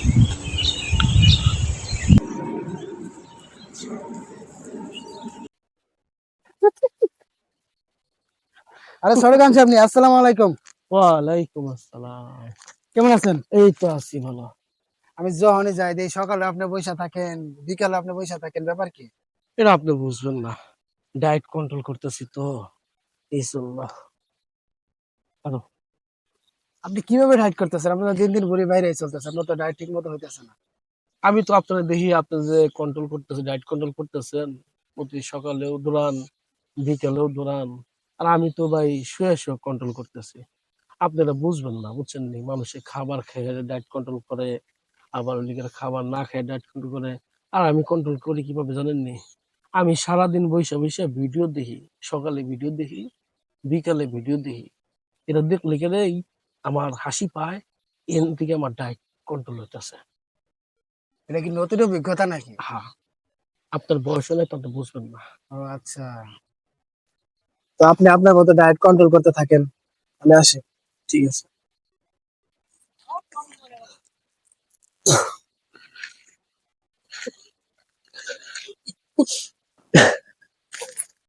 আরে সরকান সাহেব নি, আসসালামু আলাইকুম। ওয়ালাইকুম আসসালাম। কেমন আছেন? এই তো আছি ভালো। আমি যখনই যাই দেখি সকালে আপনি বইসা থাকেন, বিকালে আপনি বইসা থাকেন, ব্যাপার কি? এটা আপনি বুঝবেন না, ডায়েট কন্ট্রোল করতেছি তো এই জন্য। আরো আপনি কিভাবে ডায়েট করতেছেন? আপনি তো দিন দিন ভরে বাইরে চলতেছেন, আপনার তো ডায়েট ঠিক মতো হইতেছে না। আমি তো আপনারা দেখি আপনি যে কন্ট্রোল করতেছেন, ডায়েট কন্ট্রোল করতেছেন, প্রতি সকালেও দৌড়ান, বিকালেও দৌড়ান। আর আমি তো ভাই শুয়ে শুয়ে কন্ট্রোল করতেছি। আপনারা বুঝবেন না, বুঝছেন নি? মানুষে খাবার খেয়ে ডায়েট কন্ট্রোল করে, আবার ওইদিকে খাবার না খেয়ে ডায়েট কন্ট্রোল করে। আর আমি কন্ট্রোল করি কিভাবে জানেন নি? আমি সারাদিন বইসা বইসা ভিডিও দেখি, সকালে ভিডিও দেখি, বিকালে ভিডিও দেখি। এটা দেখলে গেলেই আমার হাসি পায়, এর থেকে আমার ডায়েট কন্ট্রোল হইতেছে। এটা কি নতুন অভিজ্ঞতা নাকি? হ্যাঁ, আপনার বয়স হলে তো আপনি বুঝবেন না। ও আচ্ছা, তো আপনি আপনার মতো ডায়েট কন্ট্রোল করতে থাকেন, আমি আসি। ঠিক আছে।